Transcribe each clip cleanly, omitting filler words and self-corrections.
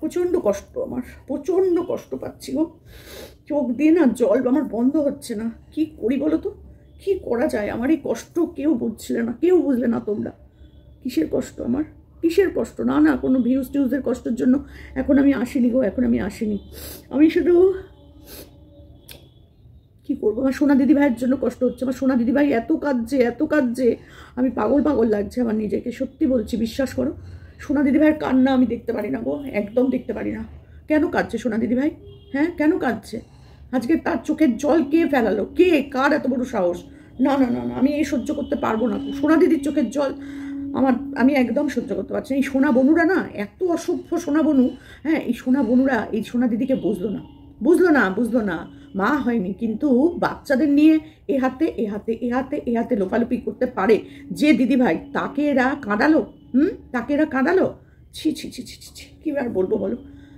প্রচণ্ড কষ্ট, আমার প্রচণ্ড কষ্ট পাচ্ছি গো। চোখ দিয়ে না জল আমার বন্ধ হচ্ছে না। কি করি বলো তো, কি করা যায়? আমার এই কষ্ট কেউ বুঝছিলে না, কেউ বুঝলে না তোমরা। কিসের কষ্ট আমার, কিসের কষ্ট? না না, কোনো ভিউজ টিউজের কষ্টের জন্য এখন আমি আসিনি গো, এখন আমি আসিনি। আমি শুধু কি করবো, আমার সোনা দিদিভাইয়ের জন্য কষ্ট হচ্ছে। আমার সোনা দিদিভাই এত কাঁদছে, এত কাঁদছে, আমি পাগল পাগল লাগছে আমার নিজেকে। সত্যি বলছি, বিশ্বাস করো, সোনা দিদিভাইয়ের কান্না আমি দেখতে পারি না গো, একদম দেখতে পারি না। কেন কাঁদছে সোনা দিদিভাই? হ্যাঁ, কেন কাঁদছে? আজকে তার চোখের জল কে ফেলালো? কে? কার এত বড় সাহস? না না না না, আমি এই সহ্য করতে পারবো না। সোনা দিদির চোখের জল আমি একদম সহ্য করতে পারছি না। এই সোনা বনুরা না, এত অসভ্য সোনা বনু। হ্যাঁ, এই সোনা বনুরা এই সোনা দিদিকে বুঝলো না, বুঝলো না, বুঝলো না। মা হয়নি কিন্তু বাচ্চাদের নিয়ে এ হাতে এ হাতে এ হাতে এ হাতে লোপালুপি করতে পারে যে দিদিভাই, তাকে এরা কাঁদালো। তাকে এরা কাঁদালো। ছি ছি ছি ছি ছি ছি, কী আর বলবো বলো।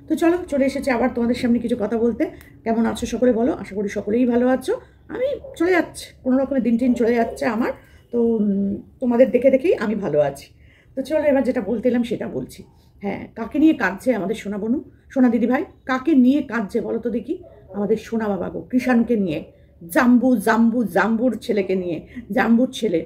তো চলো, চলে এসেছে আবার তোমাদের সামনে কিছু কথা বলতে। কেমন আছো সকলে বলো? আশা করি সকলেই ভালো আছো। আমি চলে যাচ্ছে, কোনো রকমের দিন টিন চলে যাচ্ছে আমার। তো তোমাদের দেখে দেখেই আমি ভালো আছি। তো চলো, এবার যেটা বলতে এলাম সেটা বলছি। হ্যাঁ, কাকে নিয়ে কাঁদছে আমাদের সোনা বনু, সোনা দিদিভাই? কাকে নিয়ে কাঁদছে বলো তো দেখি? আমাদের সোনা বাবা গো, কৃষাণকে নিয়ে। জাম্বুর ছেলেকে নিয়ে। জাম্বুর ছেলে।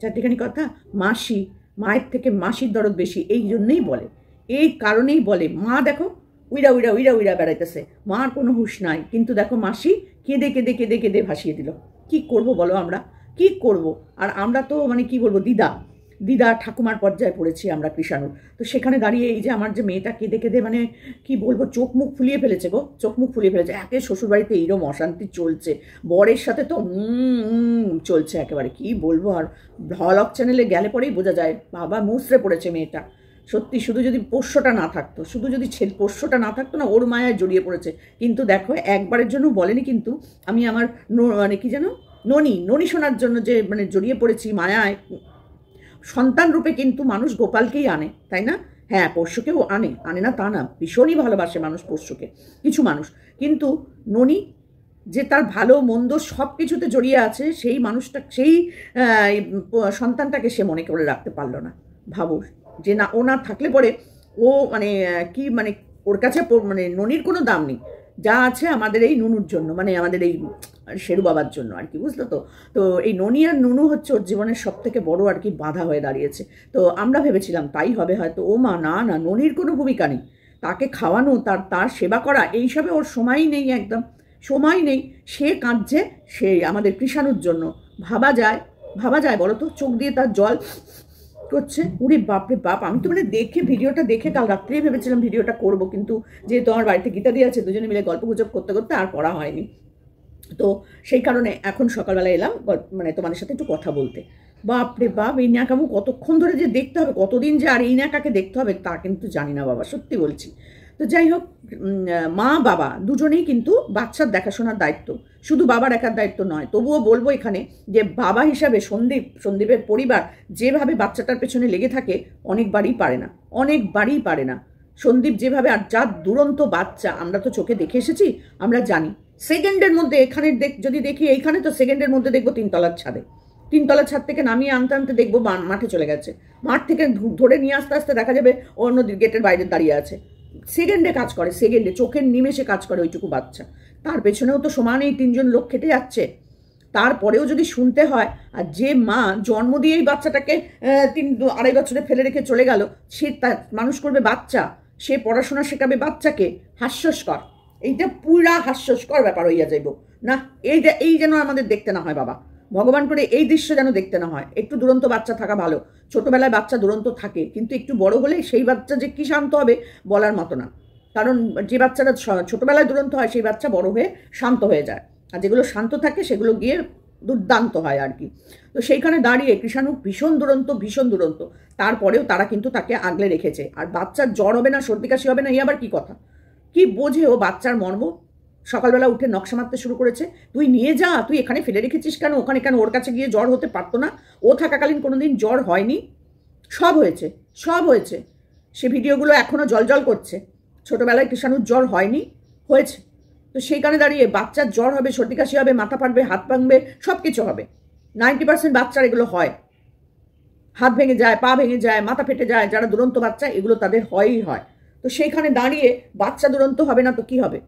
চারটিখানি কথা। মাসি, মায়ের থেকে মাসির দরদ বেশি, এই জন্যই বলে, এই কারণেই বলে। মা দেখো উইরা উইরা উইরা উইরা বেড়াইতেছে, মার কোনো হুঁশ নাই, কিন্তু দেখো মাসি কেঁদে কেঁদে কেঁদে কেঁদে ভাসিয়ে দিল। কি করব বলো আমরা, কি করব? আর আমরা তো মানে কি বলবো, দিদা ঠাকুমার পর্যায়ে পড়েছি আমরা কৃষাণুর। তো সেখানে দাঁড়িয়ে এই যে আমার যে মেয়েটা কেঁদে কেঁদে মানে কি বলবো, চোখ মুখ ফুলিয়ে ফেলেছে গো, চোখ মুখ ফুলিয়ে ফেলেছে। একে শ্বশুরবাড়িতে এইরকম অশান্তি চলছে, বরের সাথে তো চলছে একেবারে, কি বলবো। আর ভ্লগ চ্যানেলে গেলে পরেই বোঝা যায়, বাবা মুসড়ে পড়েছে মেয়েটা। সত্যি, শুধু যদি পোষ্যটা না থাকতো, শুধু যদি পোষ্যটা না থাকতো না, ওর মায়ায় জড়িয়ে পড়েছে। কিন্তু দেখো, একবারের জন্য বলেনি কিন্তু আমি আমার মানে কি যেন ননি শোনার জন্য যে মানে জড়িয়ে পড়েছি মায়ায়। সন্তান রূপে কিন্তু মানুষ গোপালকেই আনে, তাই না? হ্যাঁ, পোষ্যকেও আনে না তা না, ভীষণই ভালোবাসে মানুষ পোষ্যকে, কিছু মানুষ। কিন্তু ননি যে তার ভালো মন্দ সব কিছুতে জড়িয়ে আছে, সেই মানুষটা, সেই সন্তানটাকে সে মনে করে রাখতে পারলো না। ভাবো, যে না, ও না থাকলে পরে ও মানে কি মানে ওর কাছে মানে ননির কোনো দাম নেই। যা আছে আমাদের এই নুনুর জন্য, মানে আমাদের এই শেরু বাবার জন্য আর কি, বুঝলো তো? তো এই ননি আর নুনু হচ্ছে ওর জীবনের সব থেকে বড় আর কি বাধা হয়ে দাঁড়িয়েছে। তো আমরা ভেবেছিলাম তাই হবে হয়তো। ও মা, না না, ননির কোনো ভূমিকা নেই। তাকে খাওয়ানো, তার সেবা করা, এইসবে ওর সময়ই নেই, একদম সময় নেই। সে কাঁদছে সেই আমাদের কৃষাণুর জন্য। ভাবা যায় বলো তো? চোখ দিয়ে তার জল করছে। উরে বাপরে বাপ, আমি তো মানে ভিডিওটা দেখে কাল রাত্রেই ভেবেছিলাম ভিডিওটা করব, কিন্তু যেহেতু আমার বাড়িতে গীতা দিয়ে আছে, দুজনে মিলে গল্প গুজব করতে করতে আর করা হয়নি। তো সেই কারণে এখন সকালবেলা এলাম মানে তোমাদের সাথে একটু কথা বলতে। বাপরে বাপ, এই ন্যাকামো কতক্ষণ ধরে যে দেখতে হবে, কতদিন যে আর এই ন্যাকাকে দেখতে হবে তা কিন্তু জানি না বাবা, সত্যি বলছি। তো যাই হোক, মা বাবা দুজনেই কিন্তু বাচ্চার দেখাশোনার দায়িত্ব, শুধু বাবার একার দায়িত্ব নয়। তবুও বলবো এখানে যে বাবা হিসাবে সন্দীপের পরিবার যেভাবে বাচ্চাটার পেছনে লেগে থাকে, অনেকবারই পারে না। সন্দীপ যেভাবে, আর যা দুরন্ত বাচ্চা, আমরা তো চোখে দেখে এসেছি, আমরা জানি। সেকেন্ডের মধ্যে এখানে যদি দেখি, এইখানে তো সেকেন্ডের মধ্যে দেখবো তিনতলার ছাদ থেকে নামিয়ে আনতে আনতে দেখবো মাঠে চলে গেছে। মাঠ থেকে ধরে নিয়ে আসতে আসতে দেখা যাবে অন্য গেটের বাইরে দাঁড়িয়ে আছে। সেকেন্ডে কাজ করে, সেকেন্ডে, চোখের নিমেষে কাজ করে ওইটুকু বাচ্চা। তার পেছনেও তো সমানেই 3জন লোক খেটে যাচ্ছে। তারপরেও যদি শুনতে হয়, আর যে মা জন্ম দিয়েই বাচ্চাটাকে 2.5 বছরে ফেলে রেখে চলে গেল, সে তার মানুষ করবে বাচ্চা, সে পড়াশোনা শেখাবে বাচ্চাকে, হাস্যস্কর। এইটা পুরা হাস্যস্কর ব্যাপার হইয়া যাইব না। এই যেন আমাদের দেখতে না হয় বাবা, ভগবান করে এই দৃশ্য যেন দেখতে না হয়। একটু দুরন্ত বাচ্চা থাকা ভালো, ছোটবেলায় বাচ্চা দুরন্ত থাকে, কিন্তু একটু বড় হলে সেই বাচ্চা যে কি শান্ত হবে বলার মতো না। কারণ যে বাচ্চারা ছোটবেলায় দুরন্ত হয়, সেই বাচ্চা বড় হয়ে শান্ত হয়ে যায়, আর যেগুলো শান্ত থাকে সেগুলো গিয়ে দুর্দান্ত হয় আর কি। তো সেইখানে দাঁড়িয়ে কৃষাণু ভীষণ দুরন্ত, তারপরেও তারা কিন্তু তাকে আগলে রেখেছে। আর বাচ্চার জ্বর হবে না, সর্দি কাশি হবে না, এই আবার কি কথা? কি বোঝে ও বাচ্চার মর্ম? সকালবেলা উঠে নকশা মারতে শুরু করেছে, তুই নিয়ে যা, তুই এখানে ফেলে রেখেছিস কেন, ওখানে কেন? ওর কাছে গিয়ে জ্বর হতে পারতো না? ও থাকাকালীন কোনোদিন জ্বর হয়নি? সব হয়েছে। সে ভিডিওগুলো এখনও জল করছে। ছোটোবেলায় কৃষাণুর জ্বর হয়নি? হয়েছে। তো সেইখানে দাঁড়িয়ে বাচ্চার জ্বর হবে, সর্দি কাশি হবে, মাথা ফাটবে, হাত ভাঙবে, সব কিছু হবে। 90% বাচ্চার এগুলো হয়। হাত ভেঙে যায়, পা ভেঙে যায়, মাথা ফেটে যায়, যারা দুরন্ত বাচ্চা, এগুলো তাদের হয়। তো তো সেইখানে দাঁড়িয়ে বাচ্চা দুরন্ত হবে না তো কি হবে?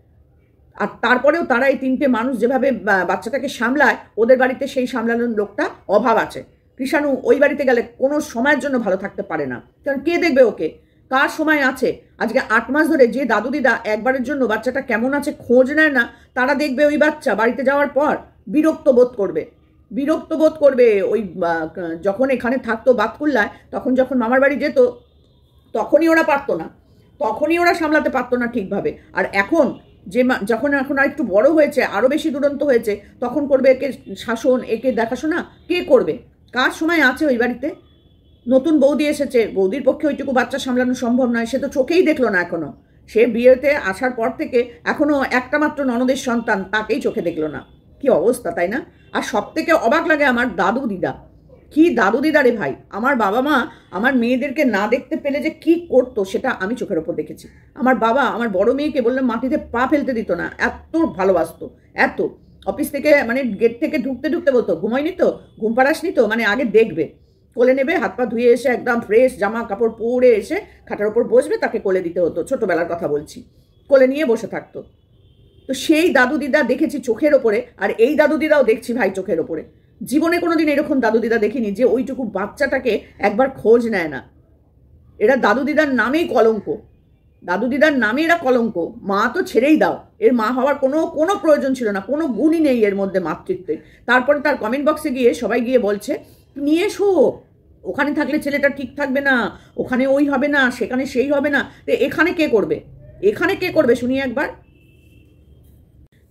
আর তারপরেও তারা এই 3টে মানুষ যেভাবে বাচ্চাটাকে সামলায়, ওদের বাড়িতে সেই সামলানোর লোকটা অভাব আছে। কৃষাণু ওই বাড়িতে গেলে কোনো সময়ের জন্য ভালো থাকতে পারে না, কারণ কে দেখবে ওকে? কার সময় আছে? আজকে 8 মাস ধরে যে দাদু দিদা একবারের জন্য বাচ্চাটা কেমন আছে খোঁজ নেয় না, তারা দেখবে ওই বাচ্চা বাড়িতে যাওয়ার পর বিরক্ত বোধ করবে। বিরক্ত বোধ করবে। ওই যখন এখানে থাকতো বাতকুল্লায়, তখন যখন মামার বাড়ি যেত, তখনই ওরা পারতো না, তখনই ওরা সামলাতে পারতো না ঠিকভাবে। আর এখন যখন এখন আর একটু বড় হয়েছে, আরও বেশি দুরন্ত হয়েছে, তখন করবে একে শাসন, একে দেখাশোনা কে করবে? কার সময় আছে ওই বাড়িতে? নতুন বৌদি এসেছে, বৌদির পক্ষে ওইটুকু বাচ্চা সামলানো সম্ভব নয়, সে তো চোখেই দেখলো না এখনো। সে বিয়েতে আসার পর থেকে এখনো একটা মাত্র ননদের সন্তান, তাকেই চোখে দেখলো না। কি অবস্থা, তাই না? আর সব থেকে অবাক লাগে আমার দাদু দিদা। কি দাদু দিদা রে ভাই! আমার বাবা মা আমার মেয়েদেরকে না দেখতে পেলে যে কি করতো সেটা আমি চোখের ওপর দেখেছি। আমার বাবা আমার বড় মেয়েকে বললাম মাটিতে পা ফেলতে দিত না, এত ভালোবাসতো, এত। অফিস থেকে মানে গেট থেকে ঢুকতে ঢুকতে বলতো, ঘুমাইনি তো, ঘুম পাড়াসনি তো, মানে আগে দেখবে, কোলে নেবে, হাত পা ধুয়ে এসে একদম ফ্রেশ জামা কাপড় পরে এসে খাটার ওপর বসবে, তাকে কোলে দিতে হতো। ছোটবেলার কথা বলছি, কোলে নিয়ে বসে থাকতো। তো সেই দাদু দিদা দেখেছি চোখের ওপরে, আর এই দাদু দিদাও দেখছি ভাই চোখের ওপরে। জীবনে কোনোদিন এরকম দাদু দিদা দেখিনি যে ওইটুকু বাচ্চাটাকে একবার খোঁজ নেয় না। এরা দাদু দিদার নামেই কলঙ্ক, দাদু দিদার নামে এরা কলঙ্ক। মা তো ছেড়েই দাও, এর মা হওয়ার কোনো প্রয়োজন ছিল না, কোনো গুণই নেই এর মধ্যে মাতৃত্বে। তারপরে তার কমেন্ট বক্সে গিয়ে সবাই গিয়ে বলছে নিয়ে এসো, ওখানে থাকলে ছেলেটা ঠিক থাকবে না, ওখানে ওই হবে না, সেখানে সেই হবে না। তো এখানে কে করবে? এখানে কে করবে শুনি একবার?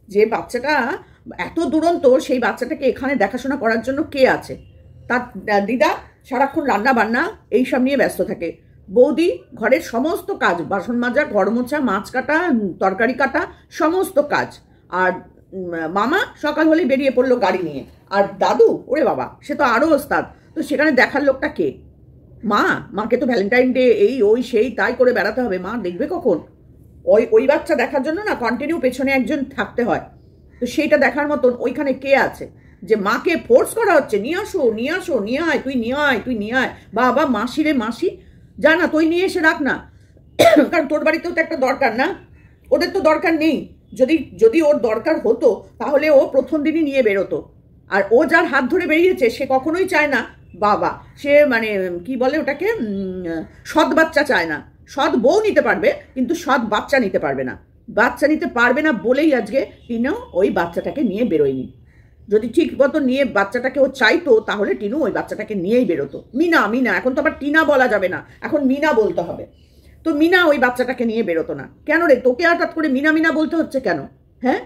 যে বাচ্চাটা এত দুরন্ত, সেই বাচ্চাটাকে এখানে দেখাশোনা করার জন্য কে আছে? তার দিদা সারাক্ষণ রান্না বান্না এইসব নিয়ে ব্যস্ত থাকে, বৌদি ঘরের সমস্ত কাজ, বাসন মাজা, ঘর মোছা, মাছ কাটা, তরকারি কাটা, সমস্ত কাজ। আর মামা সকাল হলে বেরিয়ে পড়লো গাড়ি নিয়ে। আর দাদু ওরে বাবা, সে তো আরও ওস্তাদ। তো সেখানে দেখার লোকটা কে? মাকে তো ভ্যালেন্টাইন ডে এই ওই সেই তাই করে বেড়াতে হবে, মা দেখবে কখন? ওই বাচ্চা দেখার জন্য না কন্টিনিউ পেছনে একজন থাকতে হয়। তো সেইটা দেখার মতন ওইখানে কে আছে যে মাকে ফোর্স করা হচ্ছে নিয়ে আসো নিয়ে আসো, নিয়ে আয়, তুই নিয়ে আয়, তুই নিয়ে আয়, বাবা মাসি রে মাসি, যা না তুই নিয়ে এসে রাখ না। কারণ তোর বাড়িতেও তো একটা দরকার না, ওদের তো দরকার নেই। যদি ওর দরকার হতো তাহলে ও প্রথম দিনই নিয়ে বেরোতো। আর ও যার হাত ধরে বেরিয়েছে সে কখনোই চায় না বাবা, সে মানে কি বলে ওটাকে, সৎ বাচ্চা চায় না। সৎ বউ নিতে পারবে কিন্তু সৎ বাচ্চা নিতে পারবে না। বাচ্চা নিতে পারবে না বলেই আজকে টিনু ওই বাচ্চাটাকে নিয়ে বেরোয়নি। যদি ঠিক মতো নিয়ে বাচ্চাটাকে ও চাইতো তাহলে টিনু ওই বাচ্চাটাকে নিয়েই বেরোতো। মিনা, এখন তো আবার টিনা বলা যাবে না, এখন মিনা বলতে হবে। তো মিনা ওই বাচ্চাটাকে নিয়ে বেরোতো না। কেন রে, তোকে হঠাৎ করে মিনা বলতে হচ্ছে কেন? হ্যাঁ,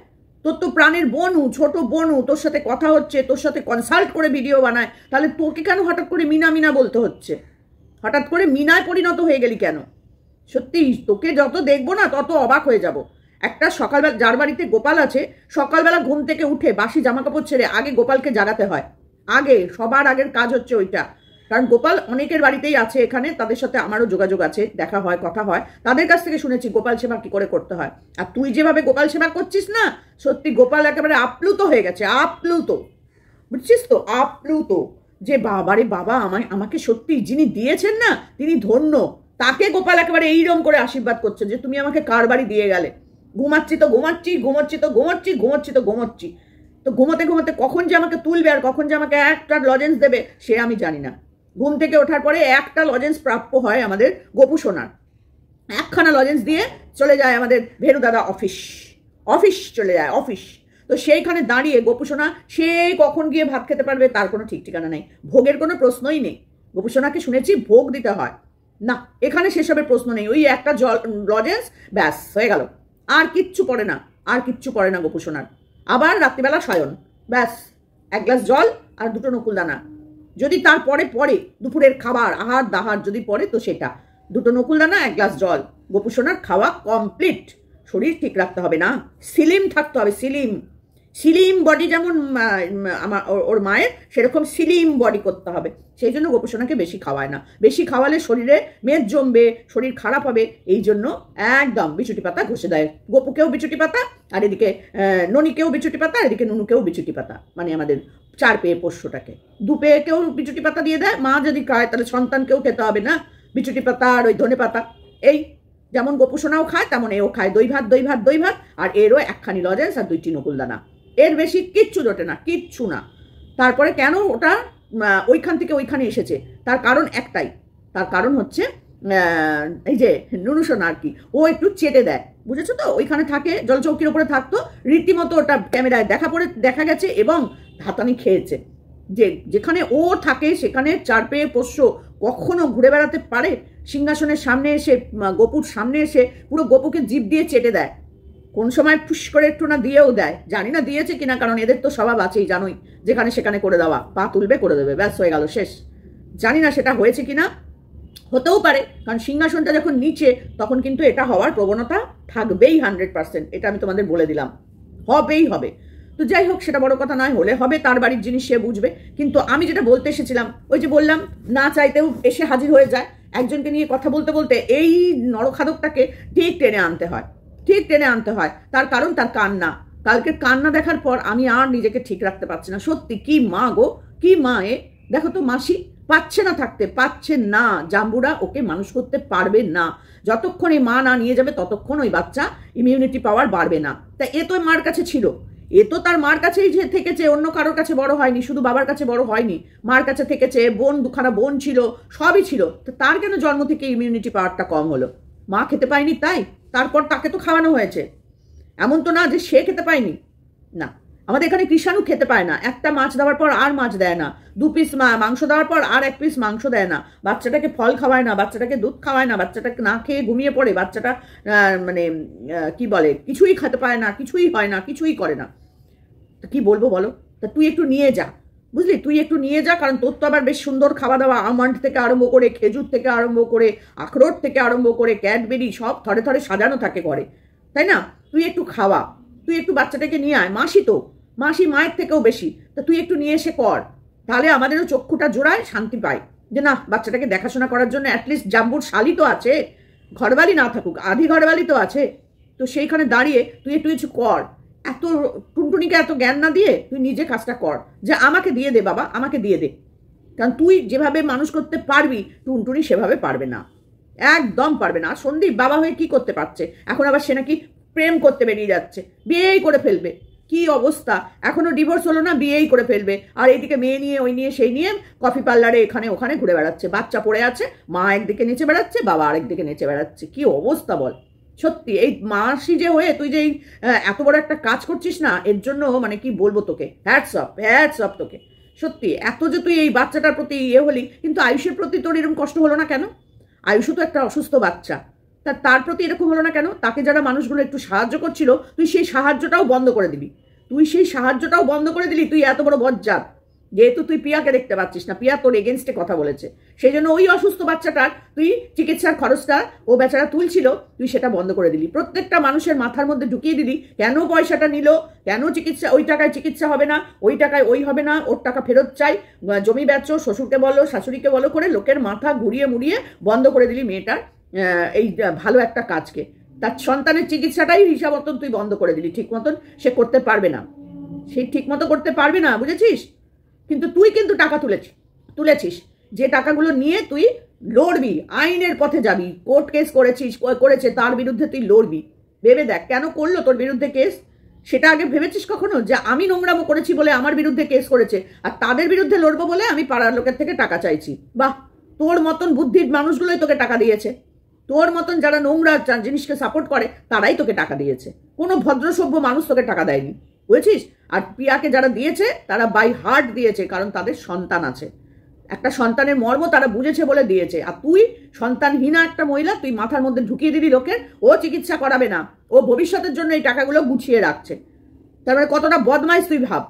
তোর তো প্রাণের বোনু, ছোট বোনু, তোর সাথে কথা হচ্ছে, তোর সাথে কনসাল্ট করে ভিডিও বানায়, তাহলে তোকে কেন হঠাৎ করে মিনা বলতে হচ্ছে? হঠাৎ করে মিনায় পরিণত হয়ে গেলি কেন? সত্যি তোকে যত দেখবো না তত অবাক হয়ে যাব। একটা সকালবেলা, যার বাড়িতে গোপাল আছে, সকালবেলা ঘুম থেকে উঠে বাসি জামা কাপড় ছেড়ে আগে গোপালকে জাগাতে হয়। আগে সবার আগের কাজ হচ্ছে ওইটা। কারণ গোপাল অনেকের বাড়িতেই আছে এখানে, তাদের সাথে আমারও যোগাযোগ আছে, দেখা হয়, কথা হয়, তাদের কাছ থেকে শুনেছি গোপাল সেবা কি করে করতে হয়। আর তুই যেভাবে গোপাল সেবা করছিস না, সত্যি গোপাল একেবারে আপ্লুত হয়ে গেছে, আপ্লুত, বুঝছিস তো, আপ্লুত। যে বাবারে বাবা, আমাকে সত্যি যিনি দিয়েছেন না তিনি ধন্য। তাকে গোপাল একেবারে এইরকম করে আশীর্বাদ করছে যে তুমি আমাকে কার বাড়ি দিয়ে গেলে। ঘুমাচ্ছি তো ঘুমাচ্ছি, ঘুমাচ্ছি তো ঘুমাচ্ছি, ঘুমাচ্ছি তো ঘুমাচ্ছি। তো ঘুমাতে ঘুমাতে কখন যে আমাকে তুলবে আর কখন যে আমাকে একটা লজেন্স দেবে সে আমি জানি না। ঘুম থেকে ওঠার পরে একটা লজেন্স প্রাপ্য হয় আমাদের গোপু সোনার, একখানা লজেন্স দিয়ে চলে যায় আমাদের ভেরু দাদা অফিস চলে যায় অফিস। তো সেইখানে দাঁড়িয়ে গোপু সোনা সে কখন গিয়ে ভাত খেতে পারবে তার কোনো ঠিক ঠিকানা নেই, ভোগের কোনো প্রশ্নই নেই। গোপু সোনাকে শুনেছি ভোগ দিতে হয় না, এখানে সেসবের প্রশ্ন নেই। ওই একটা লজেন্স ব্যাস হয়ে গেল, আর কিচ্ছু পড়ে না, আর কিচ্ছু পড়ে না গোপু সোনার। আবার রাত্রিবেলা শয়ন, ব্যাস 1 গ্লাস জল আর 2টো নকুলদানা। যদি তারপরে পরে দুপুরের খাবার আহার দাহার যদি পড়ে তো সেটা 2টো নকুলদানা 1 গ্লাস জল। গোপু সোনার খাওয়া কমপ্লিট। শরীর ঠিক রাখতে হবে না, সিলিম থাকতে হবে, সিলিম বডি, যেমন আমার ওর মায়ের সেরকম সিলিম বডি করতে হবে। সেই জন্য গোপু সোনাকে বেশি খাওয়ায় না, বেশি খাওয়ালে শরীরে মেদ জমবে, শরীর খারাপ হবে। এই জন্য একদম বিচুটি পাতা ঘষে দেয়, গোপুকেও বিচুটি পাতা, আর এদিকে ননিকেও বিচুটি পাতা, আর এদিকে নুনুকেও বিচুটি পাতা, মানে আমাদের 4 পেয়ে পোষ্যটাকে 2 পেয়েকেও বিচুটি পাতা দিয়ে দেয়। মা যদি খায় তাহলে সন্তানকেও খেতে হবে না বিচুটি পাতা আর ওই ধনে পাতা। এই যেমন গোপুসোনাও খায় তেমন এও খায়, দই ভাত দই ভাত দই ভাত, আর এরও একখানি লজেন্স আর 2টি নকুলদানা, এর বেশি কিচ্ছু জোটে না, কিচ্ছু না। তারপরে কেন ওটা ওইখান থেকে ওইখানে এসেছে, তার কারণ একটাই, তার কারণ হচ্ছে এই যে নুনুসোনা আর কি, ও একটু চেটে দেয়, বুঝেছো তো? ওইখানে থাকে, জলচৌকির ওপরে থাকতো, রীতিমতো ওটা ক্যামেরায় দেখা গেছে এবং হাতানি খেয়েছে। যেখানে ও থাকে সেখানে 4 পেয়ে পোষ্য কখনো ঘুরে বেড়াতে পারে? সিংহাসনের সামনে এসে, গোপুর সামনে এসে পুরো গোপুকে জিভ দিয়ে চেটে দেয়, কোন সময় ফুস করে একটু না দিয়েও দেয়, জানি না দিয়েছে কিনা, কারণ এদের তো স্বভাব আছেই জানোই, যেখানে সেখানে করে দেওয়া, পা তুলবে করে দেবে, ব্যাস হয়ে গেল শেষ। জানি না সেটা হয়েছে কিনা, হতেও পারে, কারণ সিংহাসনটা যখন নিচে তখন কিন্তু এটা হওয়ার প্রবণতা থাকবেই 100%, এটা আমি তোমাদের বলে দিলাম, হবেই হবে। তো যাই হোক, সেটা বড় কথা নয়, হলে হবে, তার বাড়ির জিনিস সে বুঝবে। কিন্তু আমি যেটা বলতে এসেছিলাম, ওই যে বললাম না চাইতেও এসে হাজির হয়ে যায়, একজনকে নিয়ে কথা বলতে বলতে এই নরখাদকটাকে ঠিক টেনে আনতে হয়, ঠিক টেনে আনতে হয়। তার কারণ তার কান্না, কালকের কান্না দেখার পর আমি আর নিজেকে ঠিক রাখতে পারছি না। সত্যি কি মা গো, কি মা এ! দেখো তো মাসি পাচ্ছে না, থাকতে পাচ্ছে না, জাম্বুরা ওকে মানুষ করতে পারবে না, যতক্ষণ এই মা না নিয়ে যাবে ততক্ষণ ওই বাচ্চা ইমিউনিটি পাওয়ার বাড়বে না। তা এ তো মার কাছে ছিল, এ তো তার মার কাছেই যে থেকেছে, অন্য কারোর কাছে বড় হয়নি, শুধু বাবার কাছে বড় হয়নি, মার কাছে থেকেছে, বোন দুখানা বোন ছিল, সবই ছিল। তো তার কেন জন্ম থেকে ইমিউনিটি পাওয়ারটা কম হলো? মা খেতে পায়নি তাই? তারপর তাকে তো খাওয়ানো হয়েছে, এমন তো না যে সে খেতে পায়নি। না, আমাদের এখানে কৃষাণু খেতে পায় না, একটা মাছ দেওয়ার পর আর মাছ দেয় না, 2 পিস মাংস দেওয়ার পর আর 1 পিস মাংস দেয় না, বাচ্চাটাকে ফল খাওয়ায় না, বাচ্চাটাকে দুধ খাওয়ায় না, বাচ্চাটাকে না খেয়ে ঘুমিয়ে পড়ে, বাচ্চাটা মানে কি বলে, কিছুই খেতে পায় না, কিছুই হয় না, কিছুই করে না। কি বলবো বলো? তা তুই একটু নিয়ে যা, বুঝলি, তুই একটু নিয়ে যা, কারণ তোর তো আবার বেশ সুন্দর খাওয়া দাওয়া, আমন্ড থেকে আরম্ভ করে, খেজুর থেকে আরম্ভ করে, আখরোট থেকে আরম্ভ করে, ক্যাডবেরি সব থরে থরে সাজানো থাকে ঘরে, তাই না? তুই একটু খাওয়া, তুই একটু বাচ্চাটাকে নিয়ে আয়, মাসি তো, মাসি মায়ের থেকেও বেশি, তা তুই একটু নিয়ে এসে কর, তাহলে আমাদেরও চক্ষুটা জোড়ায়, শান্তি পায় যে না, বাচ্চাটাকে দেখাশোনা করার জন্য অ্যাটলিস্ট জাম্বুর শালি তো আছে, ঘরবালি না থাকুক, আধি ঘরবালি তো আছে, তো সেইখানে দাঁড়িয়ে তুই একটু কিছু কর। এত টুনটুনিকে এত জ্ঞান না দিয়ে তুই নিজে কাজটা কর, যে আমাকে দিয়ে দে বাবা, আমাকে দিয়ে দে, কারণ তুই যেভাবে মানুষ করতে পারবি টুনটুনি সেভাবে পারবে না, একদম পারবে না। আর সন্দীপ বাবা হয়ে কি করতে পারছে এখন? আবার সে নাকি প্রেম করতে বেরিয়ে যাচ্ছে, বিয়েই করে ফেলবে, কি অবস্থা, এখনো ডিভোর্স হলো না, বিয়েই করে ফেলবে, আর এইদিকে মেয়ে নিয়ে ওই নিয়ে সেই নিয়ে কফি পার্লারে এখানে ওখানে ঘুরে বেড়াচ্ছে, বাচ্চা পড়ে আছে, মা একদিকে নেচে বেড়াচ্ছে, বাবা আরেকদিকে নেচে বেড়াচ্ছে, কি অবস্থা বল? সত্যি এই মাসি যে হয়ে তুই যে এত বড় একটা কাজ করছিস না, এর জন্য মানে কি বলবো তোকে, হ্যাটস অফ তোকে। সত্যি এত যে তুই এই বাচ্চাটার প্রতি হলি, কিন্তু আয়ুষের প্রতি তোর এরকম কষ্ট হলো না কেন? আয়ুষ তো একটা অসুস্থ বাচ্চা, তার প্রতি এরকম হলো না কেন? তাকে যারা মানুষগুলো একটু সাহায্য করছিল, তুই সেই সাহায্যটাও বন্ধ করে দিবি, তুই এত বড় বজ্জাত, যেহেতু তুই পিয়াকে দেখতে পাচ্ছিস না, পিয়া তোর এগেনস্টে কথা বলেছে, সেই জন্য ওই অসুস্থ বাচ্চাটার তুই চিকিৎসার খরচটা ও বেচারা তুলছিল, তুই সেটা বন্ধ করে দিলি, প্রত্যেকটা মানুষের মাথার মধ্যে ঢুকিয়ে দিলি কেন পয়সাটা নিল, কেন চিকিৎসা, ওই টাকায় চিকিৎসা হবে না, ওই টাকায় ওই হবে না, ওর টাকা ফেরত চাই, জমি বেচো, শ্বশুরকে বলো শাশুড়িকে বলো করে লোকের মাথা ঘুরিয়ে মুড়িয়ে বন্ধ করে দিলি মেয়েটার এই ভালো একটা কাজকে। তার সন্তানের চিকিৎসাটাই হিসাব মতন তুই বন্ধ করে দিলি, ঠিক মতন সে করতে পারবে না, ঠিক মতো করতে পারবে না, বুঝেছিস? কিন্তু তুই কিন্তু টাকা তুলেছিস, যে টাকাগুলো নিয়ে তুই লড়বি, আইনের পথে যাবি, কোর্ট কেস করেছে তার বিরুদ্ধে তুই লড়বি। ভেবে দেখ কেন করলো তোর বিরুদ্ধে কেস, সেটা আগে ভেবেছিস কখনো? যে আমি নোংরামো করেছি বলে আমার বিরুদ্ধে কেস করেছে, আর তাদের বিরুদ্ধে লড়বো বলে আমি পাড়ার লোকের থেকে টাকা চাইছি। বাহ, তোর মতন বুদ্ধির মানুষগুলোই তোকে টাকা দিয়েছে, তোর মতন যারা নোংরা জিনিসকে সাপোর্ট করে তারাই তোকে টাকা দিয়েছে, কোনো ভদ্রসভ্য মানুষ তোকে টাকা দেয়নি, বুঝেছিস? আর পিয়াকে যারা দিয়েছে তারা বাই হার্ট দিয়েছে, কারণ তাদের সন্তান আছে, একটা সন্তানের মর্ম তারা বুঝেছে বলে দিয়েছে। আর তুই সন্তানহীনা একটা মহিলা, তুই মাথার মধ্যে ঢুকিয়ে দিবি লোকের ও চিকিৎসা করাবে না, ও ভবিষ্যতের জন্য এই টাকাগুলো গুছিয়ে রাখছে। তারপরে কতটা বদমাইশ তুই ভাব,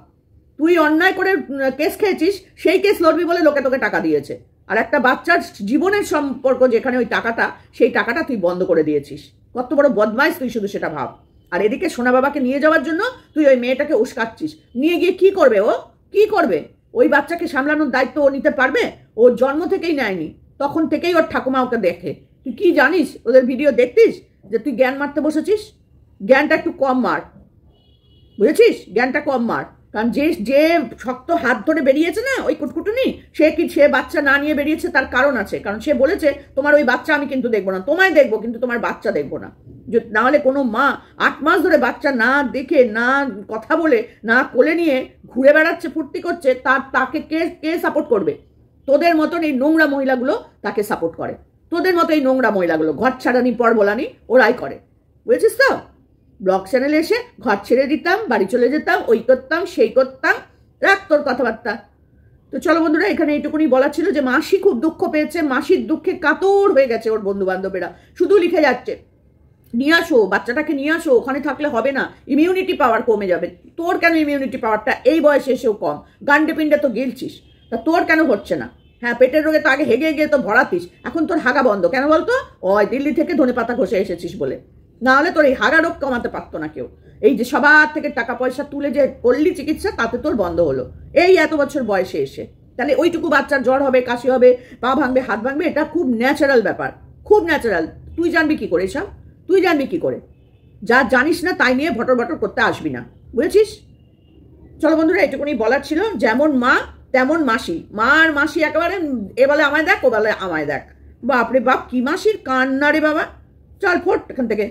তুই অন্যায় করে কেস খেয়েছিস, সেই কেস লড়বি বলে লোকে তোকে টাকা দিয়েছে, আর একটা বাচ্চার জীবনের সম্পর্ক যেখানে ওই টাকাটা, সেই টাকাটা তুই বন্ধ করে দিয়েছিস। কত বড় বদমাইশ তুই, শুধু সেটা ভাব। আর এদিকে সোনা বাবাকে নিয়ে যাওয়ার জন্য তুই ওই মেয়েটাকে উস্কাচ্ছিস, নিয়ে গিয়ে কি করবে ও, কি করবে? ওই বাচ্চাকে সামলানোর দায়িত্ব ও নিতে পারবে? ও জন্ম থেকেই নেয়নি, তখন থেকেই ওর ঠাকুমা ওকে দেখে। তুই কি জানিস? ওদের ভিডিও দেখতিস যে তুই জ্ঞান মারতে বসেছিস? জ্ঞানটা একটু কম মার, বুঝেছিস? জ্ঞানটা কম মার, কারণ যে যে শক্ত হাত ধরে বেরিয়েছে না ওই কুটকুটুনি, সে বাচ্চা না নিয়ে বেরিয়েছে, তার কারণ আছে। কারণ সে বলেছে তোমার ওই বাচ্চা আমি কিন্তু দেখবো না, তোমায় দেখবো কিন্তু তোমার বাচ্চা দেখবো না। না হলে কোনো মা 8 মাস ধরে বাচ্চা না দেখে, না কথা বলে, না কোলে নিয়ে ঘুরে বেড়াচ্ছে, ফুর্তি করছে, তাকে কে সাপোর্ট করবে? তোদের মতন এই নোংরা মহিলাগুলো তাকে সাপোর্ট করে। তোদের মতো এই নোংরা মহিলাগুলো ঘর ছাড়ানি পর বলানি ওরাই করে, বুঝেছিস তো? ব্লগ চ্যানেলে এসে ঘর ছেড়ে দিতাম, বাড়ি চলে যেতাম, ওই করতাম সেই করতাম, রাখ তোর কথাবার্তা। তো চলো বন্ধুরা, এখানে এইটুকুনি বলা ছিল যে মাসি খুব দুঃখ পেয়েছে, মাসির দুঃখে কাতর হয়ে গেছে ওর বন্ধু বান্ধবেরা, শুধু লিখে যাচ্ছে নিয়ে আসো বাচ্চাটাকে, নিয়ে আসো, ওখানে থাকলে হবে না, ইমিউনিটি পাওয়ার কমে যাবে। তোর কেন ইমিউনিটি পাওয়ারটা এই বয়সে এসেও কম? গান্ডে পিন্ডে তো গিলছিস, তা তোর কেন হচ্ছে না? হ্যাঁ, পেটের রোগে তো আগে হেগে গিয়ে তো ভরাতিস, এখন তোর হাগা বন্ধ কেন বলতো? ওই দিল্লি থেকে ধনেপাতা ঘষে এসেছিস বলে, না হলে তোর এই হাগা রোগ কমাতে পারতো না কেউ। এই যে সবার থেকে টাকা পয়সা তুলে যে করলি চিকিৎসা, তাতে তোর বন্ধ হলো এই এত বছর বয়সে এসে। তাহলে ওইটুকু বাচ্চার জ্বর হবে, কাশি হবে, পা ভাঙবে, হাত ভাঙবে, এটা খুব ন্যাচারাল ব্যাপার, খুব ন্যাচারাল। তুই জানবি কি করে এসব? তুই জানবি কি করে? যা জানিস না তাই নিয়ে ভটর ভটর করতে আসবি না, বুঝেছিস? চলো বন্ধুরা, এটুকুনি বলার ছিল। যেমন মা তেমন মাসি, মা আর মাসি একেবারে, এ বলে আমায় দেখ, ও বলে আমায় দেখ। বাপরে বাপ, কি মাসির কান্না রে বাবা। চল ফোট এখান থেকে।